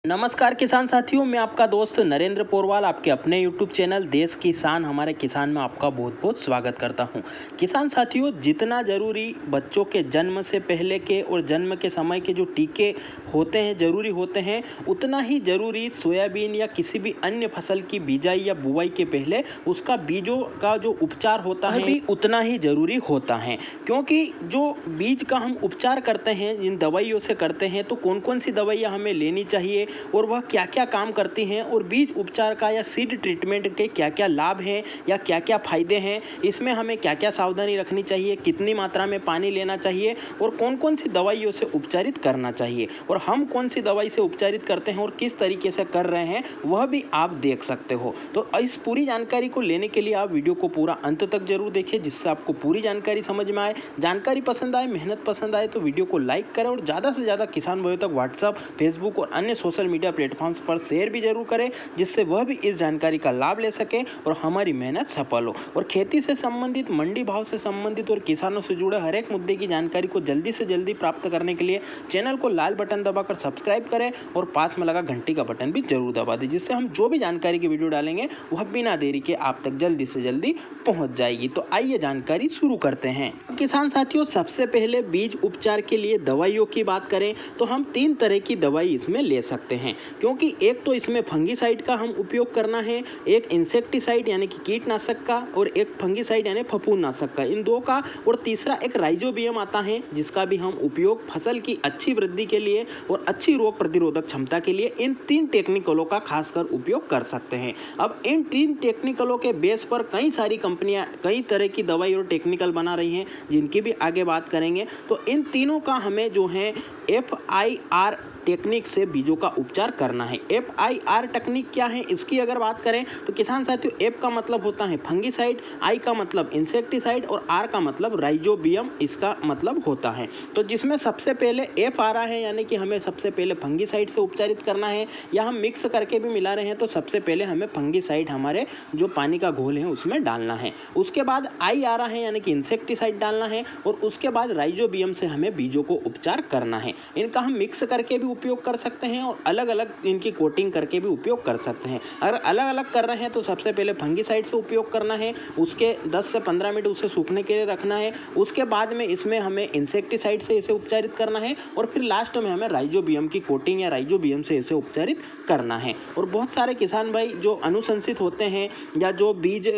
नमस्कार किसान साथियों, मैं आपका दोस्त नरेंद्र पोरवाल आपके अपने YouTube चैनल देश किसान हमारे किसान में आपका बहुत बहुत स्वागत करता हूं। किसान साथियों, जितना ज़रूरी बच्चों के जन्म से पहले के और जन्म के समय के जो टीके होते हैं ज़रूरी होते हैं, उतना ही ज़रूरी सोयाबीन या किसी भी अन्य फसल की बिजाई या बुवाई के पहले उसका बीजों का जो उपचार होता है भी उतना ही ज़रूरी होता है। क्योंकि जो बीज का हम उपचार करते हैं इन दवाइयों से करते हैं, तो कौन कौन सी दवाइयाँ हमें लेनी चाहिए और वह क्या क्या काम करती हैं, और बीज उपचार का या सीड ट्रीटमेंट के क्या क्या लाभ हैं या क्या क्या फ़ायदे हैं, इसमें हमें क्या क्या सावधानी रखनी चाहिए, कितनी मात्रा में पानी लेना चाहिए और कौन कौन सी दवाइयों से उपचारित करना चाहिए, और हम कौन सी दवाई से उपचारित करते हैं और किस तरीके से कर रहे हैं वह भी आप देख सकते हो। तो इस पूरी जानकारी को लेने के लिए आप वीडियो को पूरा अंत तक जरूर देखें, जिससे आपको पूरी जानकारी समझ में आए। जानकारी पसंद आए, मेहनत पसंद आए तो वीडियो को लाइक करें और ज़्यादा से ज़्यादा किसान भाइयों तक व्हाट्सएप, फेसबुक और अन्य सोशल मीडिया प्लेटफॉर्म्स पर शेयर भी जरूर करें, जिससे वह भी इस जानकारी का लाभ ले सकें और हमारी मेहनत सफल हो। और खेती से संबंधित, मंडी भाव से संबंधित और किसानों से जुड़े हर एक मुद्दे की जानकारी को जल्दी से जल्दी प्राप्त करने के लिए चैनल को लाल बटन दबाकर सब्सक्राइब करें और पास में लगा घंटी का बटन भी जरूर दबा दें, जिससे हम जो भी जानकारी की वीडियो डालेंगे वह बिना देरी के आप तक जल्दी से जल्दी पहुंच जाएगी। तो आइए जानकारी शुरू करते हैं। किसान साथियों, सबसे पहले बीज उपचार के लिए दवाइयों की बात करें तो हम 3 तरह की दवाई इसमें ले सकते हैं, क्योंकि एक तो इसमें फंगीसाइड का हम उपयोग करना है, एक इंसेक्टिसाइड यानी कि कीटनाशक का, और एक फंगीसाइड यानी फफूंदनाशक का, इन दो का, और तीसरा एक राइजोबियम आता है जिसका भी हम उपयोग फसल की अच्छी वृद्धि के लिए और अच्छी रोग प्रतिरोधक क्षमता के लिए इन 3 टेक्निकलों का खासकर उपयोग कर सकते हैं। अब इन 3 टेक्निकलों के बेस पर कई सारी कंपनियां कई तरह की दवाई और टेक्निकल बना रही हैं, जिनकी भी आगे बात करेंगे। तो इन तीनों का हमें जो है FIR टेक्निक से बीजों का उपचार करना है। FIR टेक्निक क्या है, इसकी अगर बात करें तो किसान साथियों, F का मतलब होता है फंगीसाइड, I का मतलब इंसेक्टिसाइड और R का मतलब राइजोबियम इसका मतलब होता है। तो जिसमें सबसे पहले F आ रहा है, यानी कि हमें सबसे पहले फंगीसाइड से उपचारित करना है, या हम मिक्स करके भी मिला रहे हैं तो सबसे पहले हमें फंगीसाइड हमारे जो पानी का घोल है उसमें डालना है। उसके बाद I आ रहा है यानी कि इंसेक्टिसाइड डालना है, और उसके बाद राइजोबियम से हमें बीजों को उपचार करना है। इनका हम मिक्स करके भी उपयोग कर सकते हैं और अलग अलग इनकी कोटिंग करके भी उपयोग कर सकते हैं। अगर अलग अलग कर रहे हैं तो सबसे पहले फंगीसाइड से उपयोग करना है, उसके 10 से 15 मिनट उसे सूखने के लिए रखना है। उसके बाद में इसमें हमें इंसेक्टिसाइड से इसे उपचारित करना है, और फिर लास्ट में हमें राइजोबियम की कोटिंग या राइजोबियम से इसे उपचारित करना है। और बहुत सारे किसान भाई जो अनुशंसित होते हैं या जो बीज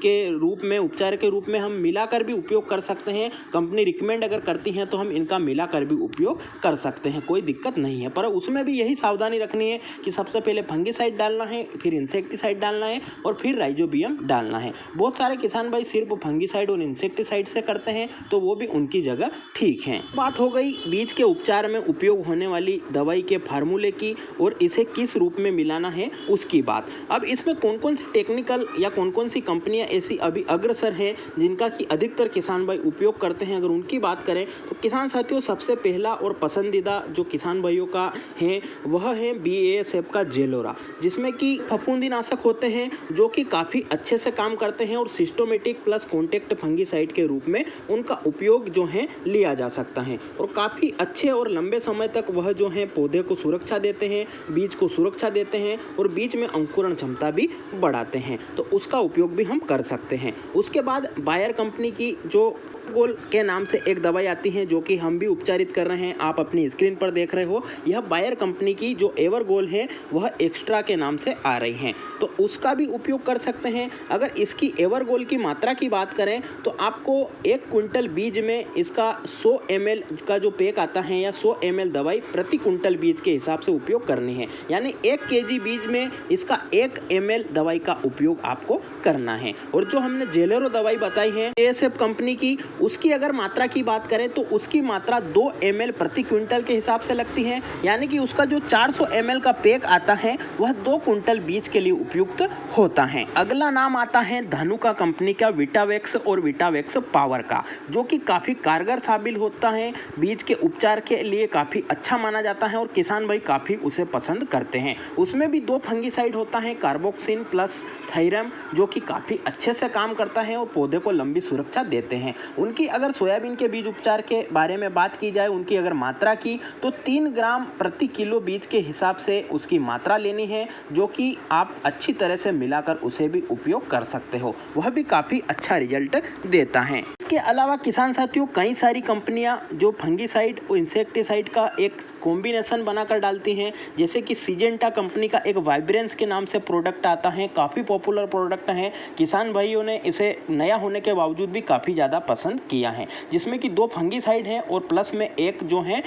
के रूप में, उपचार के रूप में हम मिलाकर भी उपयोग कर सकते हैं, कंपनी रिकमेंड अगर करती हैं तो हम इनका मिलाकर भी उपयोग कर सकते हैं, कोई दिक्कत नहीं है। पर उसमें भी यही सावधानी रखनी है कि सबसे पहले फंगीसाइड डालना है, फिर इंसेक्टिसाइड डालना है और फिर राइजोबियम डालना है। बहुत सारे किसान भाई सिर्फ फंगीसाइड और इंसेक्टिसाइड से करते हैं, तो वो भी उनकी जगह ठीक है। बात हो गई बीज के उपचार में उपयोग होने वाली दवाई के फार्मूले की और इसे किस रूप में मिलाना है उसकी बात। अब इसमें कौन कौन सी टेक्निकल या कौन कौन सी कंपनियां ऐसी अभी अग्रसर हैं जिनका कि अधिकतर किसान भाई उपयोग करते हैं, अगर उनकी बात करें तो किसान साथियों, सबसे पहला और पसंदीदा जो किसान भाइयों का है वह है BASF का जेलोरा, जिसमें कि फफूंदीनाशक होते हैं जो कि काफ़ी अच्छे से काम करते हैं, और सिस्टोमेटिक प्लस कॉन्टैक्ट फंगीसाइड के रूप में उनका उपयोग जो है लिया जा सकता है, और काफ़ी अच्छे और लंबे समय तक वह जो है पौधे को सुरक्षा देते हैं, बीज को सुरक्षा देते हैं और बीज में अंकुरण क्षमता भी बढ़ाते हैं, तो उसका उपयोग भी हम कर सकते हैं। उसके बाद बायर कंपनी की जो गोल के नाम से एक दवाई आती है जो कि हम भी उपचारित कर रहे हैं, आप अपनी स्क्रीन पर देख रहे हो, यह बायर कंपनी की जो एवरगोल है वह एक्स्ट्रा के नाम से आ रही हैं, तो उसका भी उपयोग कर सकते हैं। अगर इसकी एवरगोल की मात्रा की बात करें तो आपको 1 क्विंटल बीज में इसका 100 ml का जो पैक आता है या 100 ml दवाई प्रति क्विंटल बीज के हिसाब से उपयोग करनी है, यानी 1 kg बीज में इसका 1 ml दवाई का उपयोग आपको करना है। और जो हमने जेलेरो दवाई बताई है BASF कंपनी की, उसकी अगर मात्रा की बात करें तो उसकी मात्रा 2 ml प्रति क्विंटल के हिसाब से लगती है, यानी कि उसका जो 400 ml का पैक आता है वह 2 क्विंटल बीज के लिए उपयुक्त होता है। अगला नाम आता है धानुका कंपनी का विटावेक्स और विटावेक्स पावर का, जो कि काफ़ी कारगर साबित होता है, बीज के उपचार के लिए काफ़ी अच्छा माना जाता है और किसान भाई काफ़ी उसे पसंद करते हैं। उसमें भी 2 फंगीसाइड होता है, कार्बोक्सिन प्लस थायरम, जो कि काफ़ी अच्छे से काम करता है और पौधे को लंबी सुरक्षा देते हैं। उनकी अगर सोयाबीन के बीज उपचार के बारे में बात की जाए, उनकी अगर मात्रा की, तो 3 ग्राम काम प्रति किलो बीज के हिसाब से उसकी मात्रा लेनी है, जो कि आप अच्छी तरह से मिलाकर उसे भी उपयोग कर सकते हो। वह भी काफ़ी अच्छा रिजल्ट देता है। इसके अलावा किसान साथियों, कई सारी कंपनियां जो फंगीसाइड और इंसेक्टिसाइड का एक कॉम्बिनेशन बनाकर डालती हैं, जैसे कि सिजेंटा कंपनी का एक वाइब्रेंस के नाम से प्रोडक्ट आता है, काफ़ी पॉपुलर प्रोडक्ट है। किसान भाइयों ने इसे नया होने के बावजूद भी काफ़ी ज़्यादा पसंद किया है, जिसमें कि 2 फंगीसाइड हैं और प्लस में एक जो है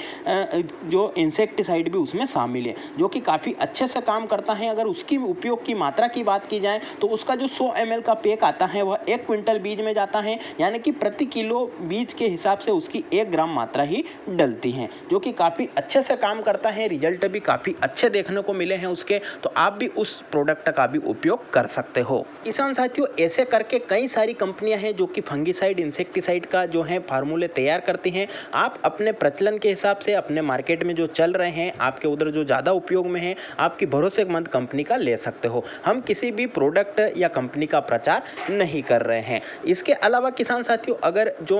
जो इंसेक्टिसाइड भी उसमें शामिल है, जो कि काफ़ी अच्छे से काम करता है। अगर उसकी उपयोग की मात्रा की बात की जाए तो उसका जो 100 ml का पैक आता है वह 1 क्विंटल बीज में जाता है, यानी कि प्रति किलो बीज के हिसाब से उसकी 1 ग्राम मात्रा ही डलती है, जो कि काफ़ी अच्छे से काम करता है। रिजल्ट भी काफ़ी अच्छे देखने को मिले हैं उसके, तो आप भी उस प्रोडक्ट का भी उपयोग कर सकते हो। किसान साथियों, ऐसे करके कई सारी कंपनियां हैं जो कि फंगीसाइड इंसेक्टिसाइड का जो है फार्मूले तैयार करती हैं। आप अपने प्रचलन के हिसाब से अपने मार्केट में जो चल रहे हैं, आपके उधर जो ज़्यादा उपयोग में है, आपकी भरोसेमंद कंपनी का ले सकते हो। हम किसी भी प्रोडक्ट या कंपनी का प्रचार नहीं कर रहे हैं। इसके अलावा किसान साथियों, अगर जो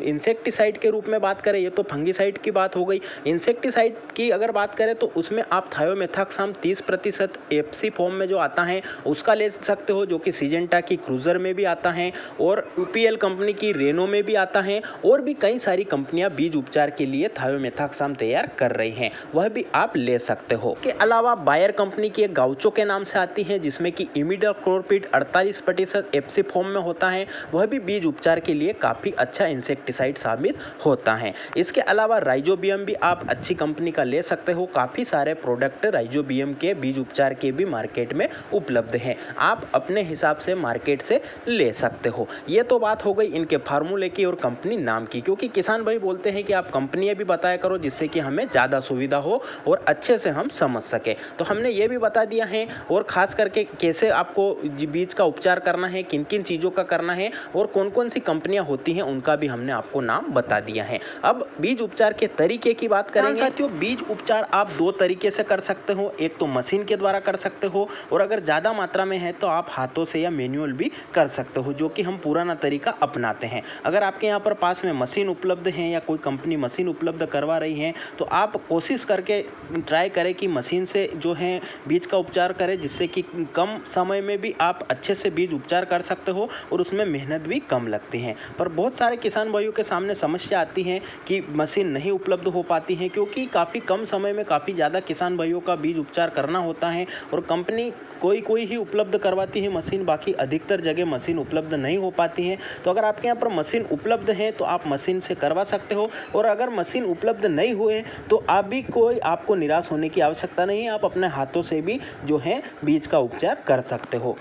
इंसेक्टिसाइड के रूप में बात करें, ये तो फंगीसाइड की बात हो गई। इंसेक्टिसाइड की अगर बात करें तो उसमें आप थायोमेथाक्साम 30% एफसी फॉर्म में जो आता है उसका ले सकते हो, जो कि सिजेंटा की क्रूजर में भी आता है और यूपीएल कंपनी की रेनो में भी आता है, और भी कई सारी कंपनियां बीज उपचार के लिए थायोमेथाक्साम तैयार कर रही हैं, वह भी आप ले सकते हो। के अलावा बायर कंपनी की एक गाउचो के नाम से आती है, जिसमें कि इमिडाक्लोप्रिड 48% एफसी फॉर्म में होता है, वह भी बीज उपचार के लिए काफ़ी अच्छा इंसेक्टिसाइड साबित होता है। इसके अलावा राइजोबियम भी आप अच्छी कंपनी का ले सकते हो। काफ़ी सारे प्रोडक्ट राइजोबियम के बीज उपचार के भी मार्केट में उपलब्ध हैं, आप अपने हिसाब से मार्केट से ले सकते हो। ये तो बात हो गई इनके फार्मूले की और कंपनी नाम की, क्योंकि किसान भाई बोलते हैं कि आप कंपनियां भी बताया करो जिससे कि हमें ज़्यादा सुविधा हो और अच्छे से हम समझ सके। तो हमने ये भी बता दिया है, और ख़ास करके कैसे आपको बीज का उपचार करना है, किन किन चीज़ों का करना है और कौन कौन सी कंपनियां होती हैं उनका भी हमने आपको नाम बता दिया है। अब बीज उपचार के तरीके की बात करेंगे। साथियों, बीज उपचार आप 2 तरीके से कर सकते हो, एक तो मशीन के द्वारा कर सकते हो, और अगर ज़्यादा मात्रा में है तो आप हाथों से या मैनुअल भी कर सकते हो, जो कि हम पुराना तरीका अपनाते हैं। अगर आपके यहाँ पर पास में मशीन उपलब्ध है या कोई कंपनी मशीन उपलब्ध करवा रही है, तो आप कोशिश करके ट्राई करें कि मशीन से जो है बीज का उपचार करें, जिससे कि कम समय में भी आप अच्छे से बीज उपचार कर सकते हो और उसमें मेहनत भी कम लगती है। पर बहुत सारे किसान भाइयों के सामने समस्या आती है कि मशीन नहीं उपलब्ध हो पाती है, क्योंकि काफ़ी कम समय में काफ़ी ज़्यादा किसान भाइयों का बीज उपचार करना होता है, और कंपनी कोई ही उपलब्ध करवाती है मशीन, बाकी अधिकतर जगह मशीन उपलब्ध नहीं हो पाती है। तो अगर आपके यहाँ पर मशीन उपलब्ध है तो आप मशीन से करवा सकते हो, और अगर मशीन उपलब्ध नहीं हुए तो आप भी आपको निराश होने की आवश्यकता नहीं है, आप अपने हाथों से भी जो है बीज का उपचार कर सकते हो।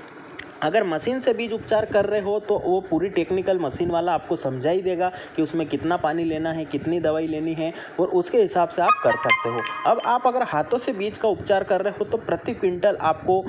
अगर मशीन से बीज उपचार कर रहे हो तो वो पूरी टेक्निकल मशीन वाला आपको समझा ही देगा कि उसमें कितना पानी लेना है, कितनी दवाई लेनी है, और उसके हिसाब से आप कर सकते हो। अब आप अगर हाथों से बीज का उपचार कर रहे हो तो प्रति क्विंटल आपको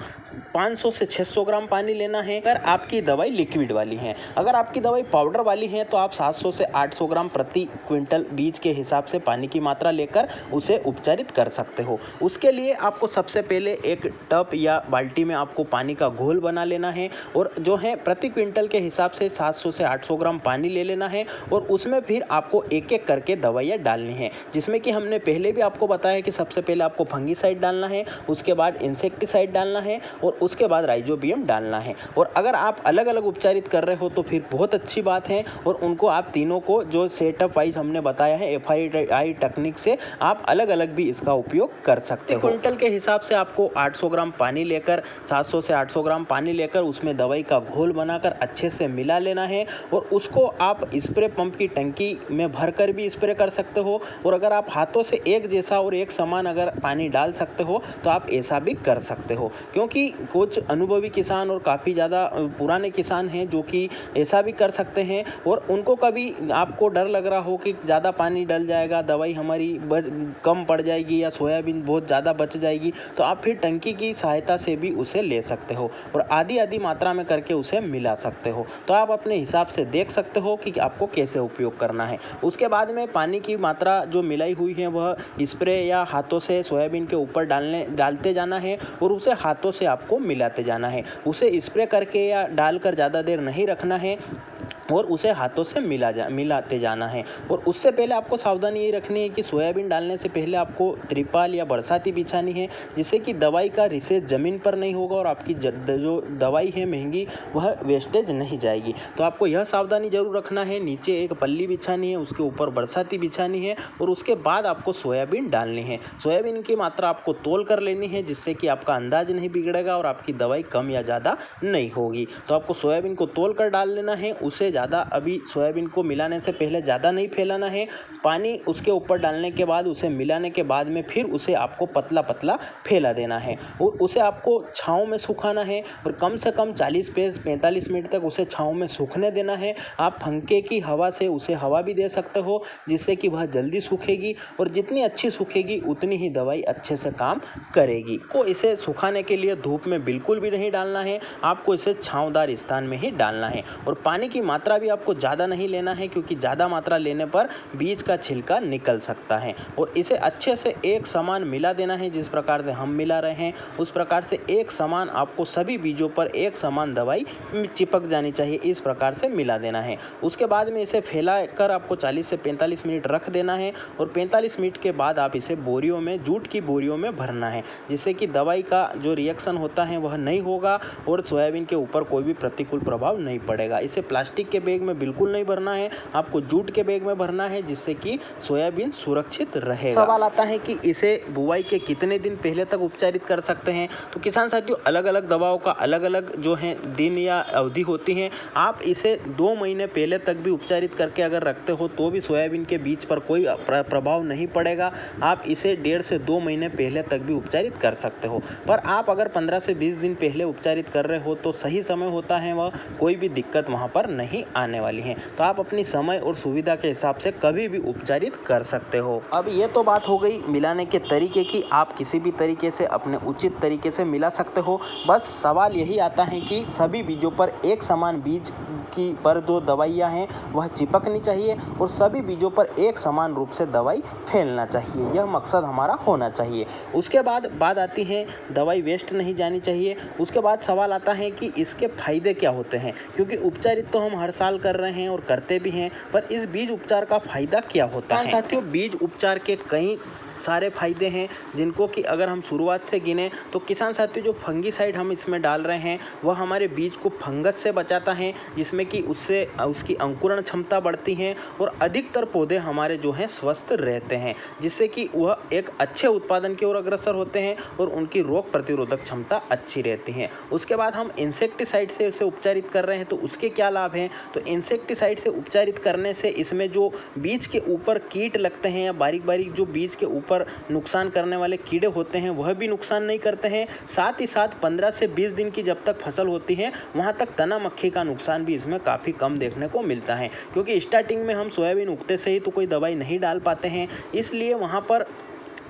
500 से 600 ग्राम पानी लेना है, अगर आपकी दवाई लिक्विड वाली है। अगर आपकी दवाई पाउडर वाली है तो आप 700 से 800 ग्राम प्रति क्विंटल बीज के हिसाब से पानी की मात्रा लेकर उसे उपचारित कर सकते हो। उसके लिए आपको सबसे पहले एक टब या बाल्टी में आपको पानी का घोल बना लेना है, और जो है प्रति क्विंटल के हिसाब से 700 से 800 ग्राम पानी ले लेना है, और उसमें फिर आपको एक एक करके दवाइयाँ डालनी है, जिसमें कि हमने पहले भी आपको बताया कि सबसे पहले आपको फंगीसाइड डालना है, उसके बाद इंसेक्टिसाइड डालना है, और उसके बाद राइजोबियम डालना है। और अगर आप अलग अलग उपचारित कर रहे हो तो फिर बहुत अच्छी बात है, और उनको आप तीनों को जो सेटअप वाइज हमने बताया है FII टेक्निक से आप अलग अलग भी इसका उपयोग कर सकते हो। क्विंटल के हिसाब से आपको 800 ग्राम पानी लेकर 700 से 800 ग्राम पानी लेकर उसमें दवाई का घोल बनाकर अच्छे से मिला लेना है, और उसको आप स्प्रे पंप की टंकी में भरकर भी स्प्रे कर सकते हो, और अगर आप हाथों से एक जैसा और एक समान अगर पानी डाल सकते हो तो आप ऐसा भी कर सकते हो। क्योंकि कुछ अनुभवी किसान और काफ़ी ज़्यादा पुराने किसान हैं जो कि ऐसा भी कर सकते हैं, और उनको कभी आपको डर लग रहा हो कि ज़्यादा पानी डल जाएगा, दवाई हमारी कम पड़ जाएगी या सोयाबीन बहुत ज़्यादा बच जाएगी, तो आप फिर टंकी की सहायता से भी उसे ले सकते हो और आधी मात्रा में करके उसे मिला सकते हो। तो आप अपने हिसाब से देख सकते हो कि आपको कैसे उपयोग करना है। उसके बाद में पानी की मात्रा जो मिलाई हुई है वह स्प्रे या हाथों से सोयाबीन के ऊपर डालते जाना है, और उसे हाथों से आपको मिलाते जाना है। उसे स्प्रे करके या डालकर ज़्यादा देर नहीं रखना है, और उसे हाथों से मिलाते जाना है। और उससे पहले आपको सावधानी ये रखनी है कि सोयाबीन डालने से पहले आपको त्रिपाल या बरसाती बिछानी है, जिससे कि दवाई का रिसेस ज़मीन पर नहीं होगा और आपकी जो दवाई है महंगी वह वेस्टेज नहीं जाएगी। तो आपको यह सावधानी जरूर रखना है। नीचे एक पल्ली बिछानी है, उसके ऊपर बरसाती बिछानी है और उसके बाद आपको सोयाबीन डालनी है। सोयाबीन की मात्रा आपको तोल कर लेनी है, जिससे कि आपका अंदाज नहीं बिगड़ेगा और आपकी दवाई कम या ज़्यादा नहीं होगी। तो आपको सोयाबीन को तोल कर डाल लेना है। उसे ज़्यादा अभी सोयाबीन को मिलाने से पहले ज़्यादा नहीं फैलाना है। पानी उसके ऊपर डालने के बाद उसे मिलाने के बाद में फिर उसे आपको पतला पतला फैला देना है और उसे आपको छाँव में सुखाना है और कम से कम 40 से 45 मिनट तक उसे छाँव में सूखने देना है। आप पंखे की हवा से उसे हवा भी दे सकते हो, जिससे कि वह जल्दी सूखेगी और जितनी अच्छी सूखेगी उतनी ही दवाई अच्छे से काम करेगी। तो इसे सुखाने के लिए धूप में बिल्कुल भी नहीं डालना है, आपको इसे छाँवदार स्थान में ही डालना है। और पानी की मात्रा भी आपको ज़्यादा नहीं लेना है, क्योंकि ज़्यादा मात्रा लेने पर बीज का छिलका निकल सकता है। और इसे अच्छे से एक समान मिला देना है। जिस प्रकार से हम मिला रहे हैं उस प्रकार से एक समान आपको सभी बीजों पर एक समान दवाई चिपक जानी चाहिए, इस प्रकार से मिला देना है। उसके बाद में इसे फैला कर आपको 40 से 45 मिनट रख देना है और 45 मिनट के बाद आप इसे बोरियों में, जूट की बोरियों में भरना है, जिससे कि दवाई का जो रिएक्शन होता है वह नहीं होगा और सोयाबीन के ऊपर कोई भी प्रतिकूल प्रभाव नहीं पड़ेगा। इसे प्लास्टिक के बैग में बिल्कुल नहीं भरना है, आपको जूट के बैग में भरना है, जिससे कि सोयाबीन सुरक्षित रहेगा। सवाल आता है कि इसे बुआई के कितने दिन पहले तक उपचारित कर सकते हैं। तो किसान साथियों, अलग अलग दवाओं का अलग अलग जो है दिन या अवधि होती है। आप इसे 2 महीने पहले तक भी उपचारित करके अगर रखते हो तो भी सोयाबीन के बीज पर कोई प्रभाव नहीं पड़ेगा। आप इसे 1.5 से 2 महीने पहले तक भी उपचारित कर सकते हो। पर आप अगर 15 से 20 दिन पहले उपचारित कर रहे हो तो सही समय होता है, वह कोई भी दिक्कत वहाँ पर नहीं आने वाली है। तो आप अपनी समय और सुविधा के हिसाब से कभी भी उपचारित कर सकते हो। अब ये तो बात हो गई मिलाने के तरीके की, आप किसी भी तरीके से अपने उचित तरीके से मिला सकते हो। बस सवाल यही आता है कि सभी बीजों पर एक समान बीज की पर जो दवाइयाँ हैं वह चिपकनी चाहिए और सभी बीजों पर एक समान रूप से दवाई फैलना चाहिए। यह मकसद हमारा होना चाहिए। उसके बाद बात आती है दवाई वेस्ट नहीं जानी चाहिए। उसके बाद सवाल आता है कि इसके फायदे क्या होते हैं, क्योंकि उपचारित तो हम हर साल कर रहे हैं और करते भी हैं, पर इस बीज उपचार का फायदा क्या होता है। साथियों, बीज उपचार के कई सारे फायदे हैं, जिनको कि अगर हम शुरुआत से गिने तो किसान साथियों, जो फंगीसाइड हम इसमें डाल रहे हैं वह हमारे बीज को फंगस से बचाता है, जिसमें कि उससे उसकी अंकुरण क्षमता बढ़ती है और अधिकतर पौधे हमारे जो हैं स्वस्थ रहते हैं, जिससे कि वह एक अच्छे उत्पादन की ओर अग्रसर होते हैं और उनकी रोग प्रतिरोधक क्षमता अच्छी रहती है। उसके बाद हम इंसेक्टिसाइड से इसे उपचारित कर रहे हैं, तो उसके क्या लाभ हैं। तो इंसेक्टिसाइड से उपचारित करने से इसमें जो बीज के ऊपर कीट लगते हैं या बारीक बारीक जो बीज के ऊपर नुकसान करने वाले कीड़े होते हैं वह भी नुकसान नहीं करते हैं। साथ ही साथ 15 से 20 दिन की जब तक फसल होती है वहां तक तना मक्खी का नुकसान भी इसमें काफ़ी कम देखने को मिलता है, क्योंकि स्टार्टिंग में हम सोयाबीन उगते से ही तो कोई दवाई नहीं डाल पाते हैं, इसलिए वहां पर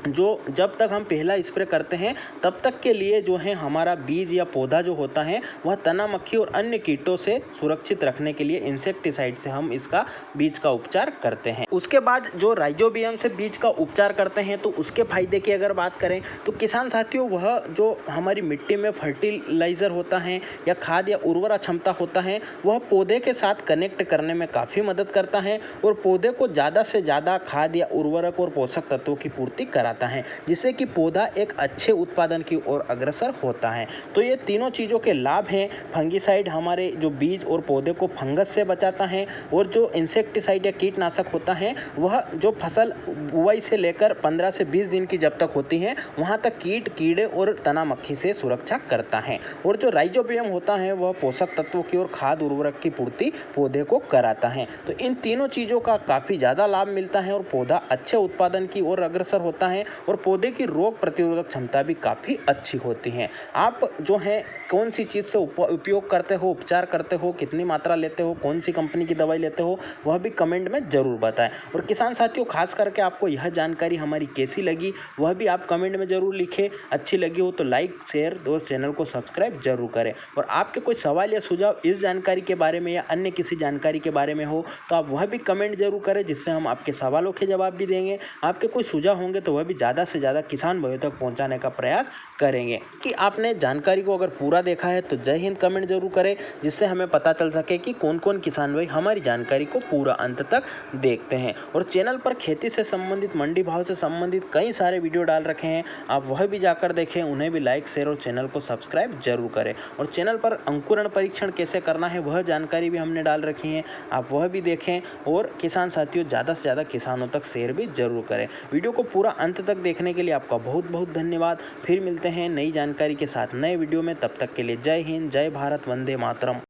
जो जब तक हम पहला स्प्रे करते हैं तब तक के लिए जो है हमारा बीज या पौधा जो होता है वह तना मक्खी और अन्य कीटों से सुरक्षित रखने के लिए इंसेक्टिसाइड से हम इसका बीज का उपचार करते हैं। उसके बाद जो राइजोबियम से बीज का उपचार करते हैं तो उसके फायदे की अगर बात करें तो किसान साथियों, वह जो हमारी मिट्टी में फर्टिलाइजर होता है या खाद या उर्वरा क्षमता होता है वह पौधे के साथ कनेक्ट करने में काफ़ी मदद करता है और पौधे को ज़्यादा से ज़्यादा खाद या उर्वरक और पोषक तत्वों की पूर्ति कराता है, जिससे कि पौधा एक अच्छे उत्पादन की ओर अग्रसर होता है। तो ये तीनों चीज़ों के लाभ हैं। फंगीसाइड हमारे जो बीज और पौधे को फंगस से बचाता है और जो इंसेक्टिसाइड या कीटनाशक होता है वह जो फसल बुआई से लेकर 15 से 20 दिन की जब तक होती है वहां तक कीट, कीड़े और तना मक्खी से सुरक्षा करता है। और जो राइजोबियम होता है वह पोषक तत्वों की और खाद उर्वरक की पूर्ति पौधे को कराता है। तो इन तीनों चीज़ों का काफ़ी ज़्यादा लाभ मिलता है और पौधा अच्छे उत्पादन की ओर अग्रसर होता है और पौधे की रोग प्रतिरोधक क्षमता भी काफ़ी अच्छी होती है। आप जो है कौन सी चीज़ से उपयोग करते हो, उपचार करते हो, कितनी मात्रा लेते हो, कौन सी कंपनी की दवाई लेते हो, वह भी कमेंट में ज़रूर बताएं। और किसान साथियों, खास करके आपको यह जानकारी हमारी कैसी लगी वह भी आप कमेंट में ज़रूर लिखें। अच्छी लगी हो तो लाइक, शेयर और चैनल को सब्सक्राइब जरूर करें। और आपके कोई सवाल या सुझाव इस जानकारी के बारे में या अन्य किसी जानकारी के बारे में हो तो आप वह भी कमेंट जरूर करें, जिससे हम आपके सवालों के जवाब भी देंगे। आपके कोई सुझाव होंगे तो वह भी भी ज़्यादा से ज़्यादा किसान भाइयों तक पहुँचाने का प्रयास करेंगे। कि आपने जानकारी को अगर पूरा देखा है तो जय हिंद कमेंट जरूर करें, जिससे हमें पता चल सके कि कौन कौन किसान भाई हमारी जानकारी को पूरा अंत तक देखते हैं। और चैनल पर खेती से संबंधित, मंडी भाव से संबंधित कई सारे वीडियो डाल रखे हैं, आप वह भी जाकर देखें, उन्हें भी लाइक, शेयर और चैनल को सब्सक्राइब जरूर करें। और चैनल पर अंकुरण परीक्षण कैसे करना है वह जानकारी भी हमने डाल रखी है, आप वह भी देखें। और किसान साथियों, ज़्यादा से ज़्यादा किसानों तक शेयर भी जरूर करें। वीडियो को पूरा अंत तक देखने के लिए आपका बहुत बहुत धन्यवाद। फिर मिलते हैं नई जानकारी के साथ नए वीडियो में, तब तक के लिए जय हिंद, जय भारत, वंदे मातरम।